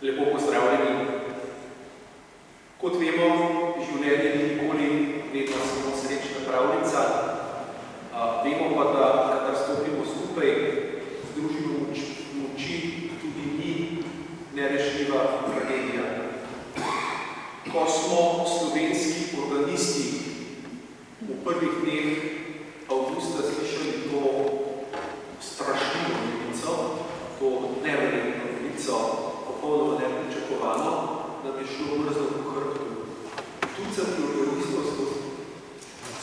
Lepo pozdravljeni. Kot vemo, življenje ni nikoli vedno samo srečna pravljica. Vemo pa, da kadar stopimo skupaj, združimo moči, tudi ni nerešljiva tragedija. Ko smo slovenski organisti v prvih dneh avgusta slišali to strašljivo novico, to neverjetno novico, popolnoma nepričakovano, da bi šlo mrzlo po hrbtu. Tucati organistov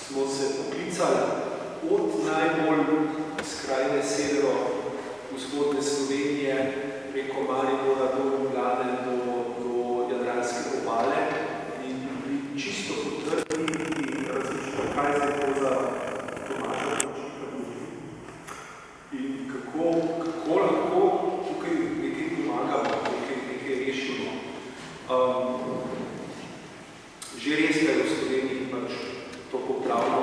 smo se poklicali od najbolj skrajne severo-vzhodne Slovenije preko Maribora do Ljubljane do Jadranske obale in bili čisto potrpni in različno, kaj se to za Tomaža Ročnika bude. In kako lahko tukaj nekaj pomagamo, nekaj rešimo. Že res, da je v Sloveniji pač to poplavno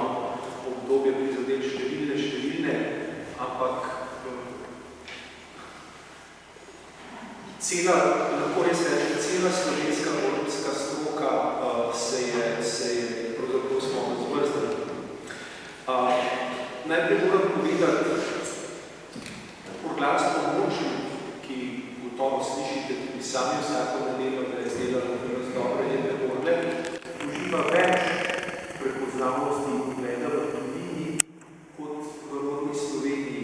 obdobje prizadeti številne, ampak lahko res reči, cela slovenska evropska stroka se je pravzaprav smo zmrznili. Najprej moram povedati, proglas pomoči, ki gotovo slišite tudi sami vsako nedeljo, da je izdelano dobre jedne orle, uživa več prepoznavnosti in pogleda v tujini kot v rodni Sloveniji.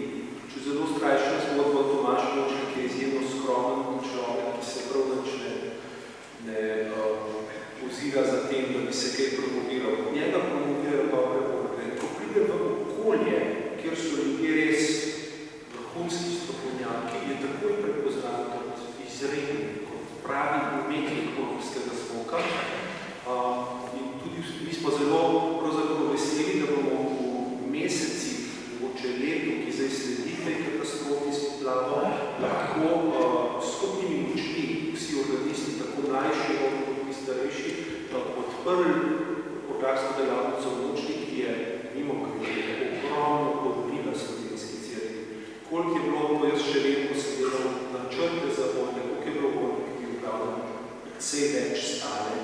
Če zelo skrajšno zgodbo, Tomaž Ročnik je izjemno skromen človek, ki se prav nič ne ozira za tem, da bi se kaj promoviral. Njega promovirajo dobre orle. Ko pride v okolje, kjer so ljudje res vrhunski strokovnjaki, je takoj prepoznan kot izredni, kot pravi umetnik orlovskega zvoka. In tudi mi smo zelo veseli, da bomo v mesecih, mogoče letu, ki zdaj sledi tej katastrofi s poplavo, lahko skupnimi močmi, vsi organisti, tako mlajši, kot starejši, odprli orlarsko delavnico Ročnik, ki je mimogrede ogromno podobila slovenski cerkvi. Koliko je bilo, to jaz še vedno sem delal načrte za vojne, koliko je bilo vojne, ki je upravljeno precej več stale,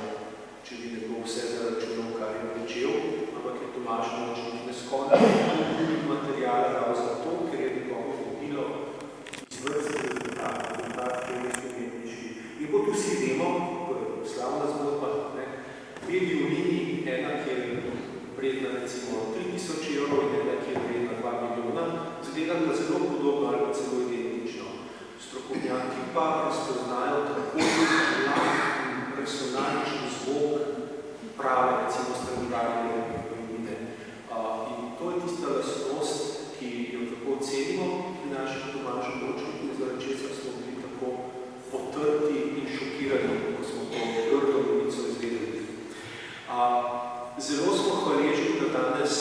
če bi nekdo vse zaračunal, kar je pričel, ampak je Tomaž Ročnik neskončen materiala dal za to, ker je njegovo vodilo izvrstni rezultat, ki je najslovenejši. In kot vsi vemo, slavna zgodba, dve violini, ena, ki je vredna recimo 3000 evrov in ena, ki je vredna 2 milijona, zgledam, da zelo podobno ali celo identično. Strokovnjaki pa razpoznajo tako resonančni zvok prave, recimo Stradivarjeve violine. In to je tista lastnost, ki jo tako ocenimo pri našem Tomažu Ročniku, zaradi česar smo bili tako potrti in šokirani, ko smo to grdo novico izvedeli. Zelo smo hvaležni, da danes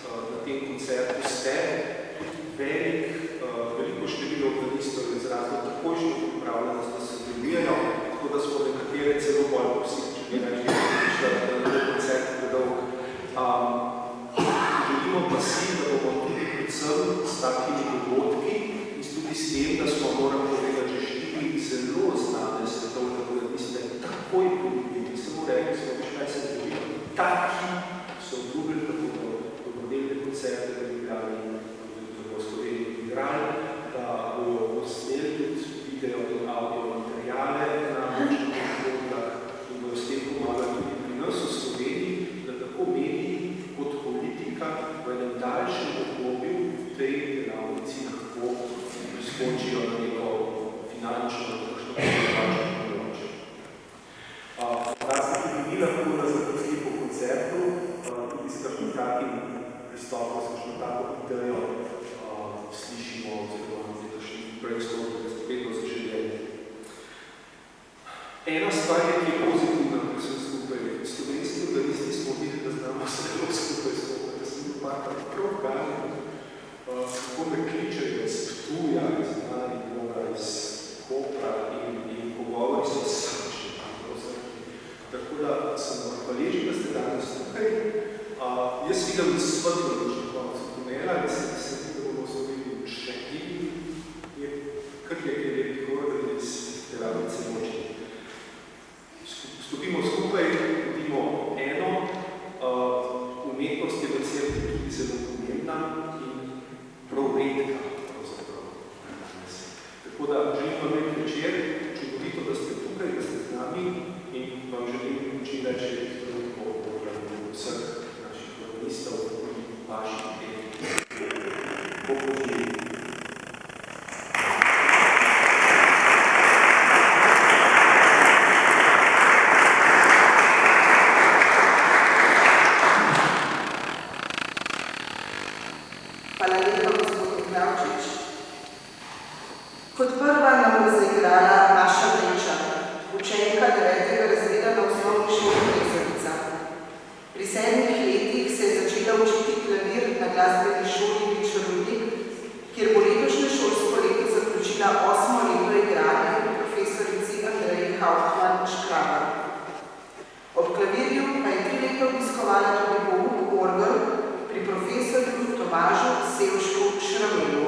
na tem koncertu ste veliko število organistov izrazilo takojšnjo pripravljenost, da se sodelujejo, tako da smo nekatere celo bolj posebni, če bi rekli, da ne bo koncert predolg. Želimo pa si, da bomo tudi predvsem s takimi dogodki in tudi s tem, da smo, moram povedati, že štiri zelo znane svetovne organiste takoj ponudili. Samo rekli smo, veš kaj se zgodilo. Taki so obljubili, da bodo dobrodelne koncerte, da bi igrali v Sloveniji igrali, da bodo posneli tudi video in audio materiale na močnih školah in bodo s tem pomagali tudi pri nas v Sloveniji, da tako mediji kot politika v enem daljšem obdobju v tej delavnici lahko priskočijo na neko finančno področje. Da se tudi ni lahko na zapusti po koncertu, tudi s kakšnim takim pristopom, s kakšno tako idejo slišimo oziroma nekakšnih preizhodnih razpetno zaželjenje. Ena stvar je, ki je pozitivna, ko sem skupaj. Slovenski organisti smo videli, da znamo zelo skupaj skupaj, da sem bil parkrat prav gani, kako me kličejo iz Ptuja, iz da želim vam lep večer, čudovito, da ste tukaj, da ste z nami in vam želim čim več vseh naših organistov in vaših teh. Bog poželi. Hvala lepa, gospod Miklavčič. Kot prva nam bo zaigrala Maša Vreča, učenka 9. razreda na osnovni šoli Brezovica. Pri 7 letih se je začela učiti klavir na glasbeni šoli Vičorudnik, kjer bo letošnje šolsko leto zaključila 8. leto igranja pri profesorici Andreji Hauptmann-Škrabar. Ob klavirju pa je 3 leta obiskovala tudi pouk orgel pri profesorju Tomažu Sevšku Šramelu.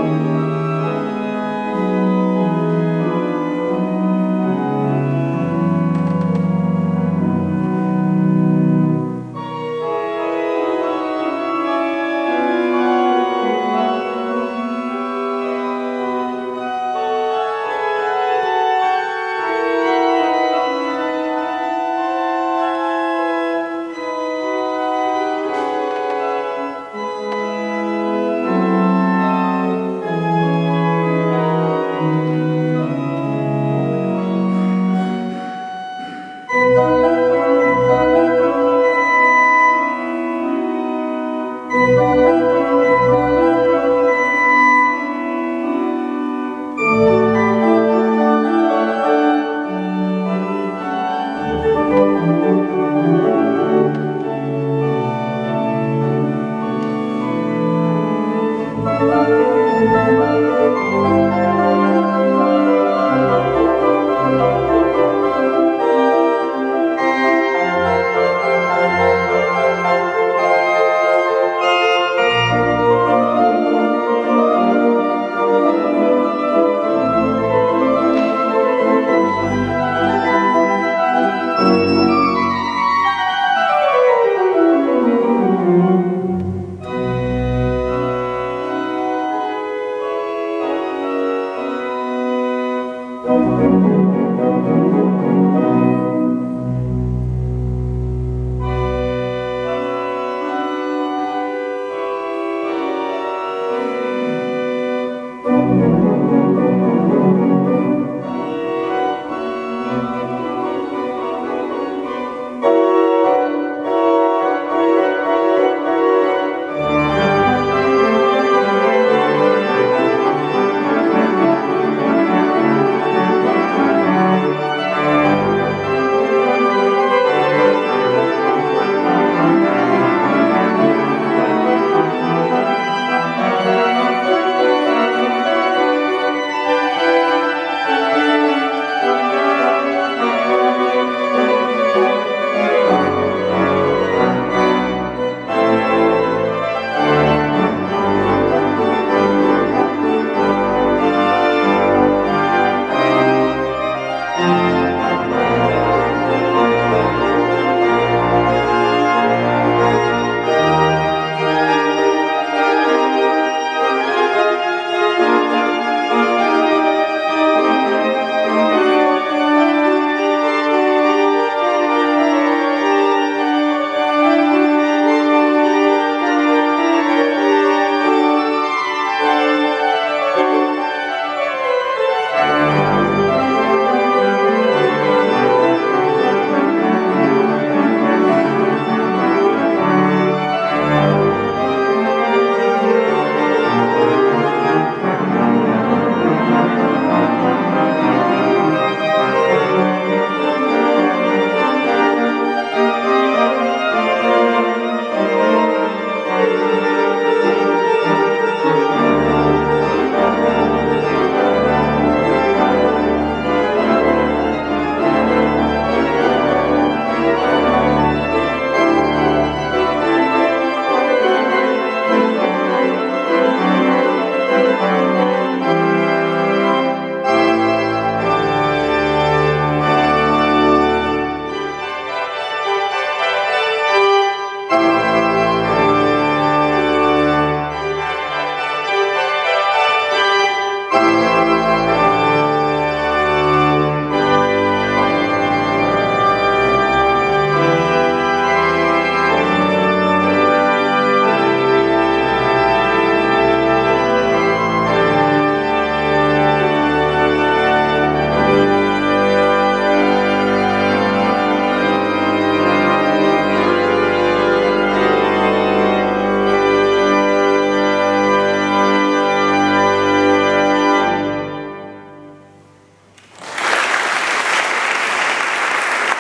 Thank you.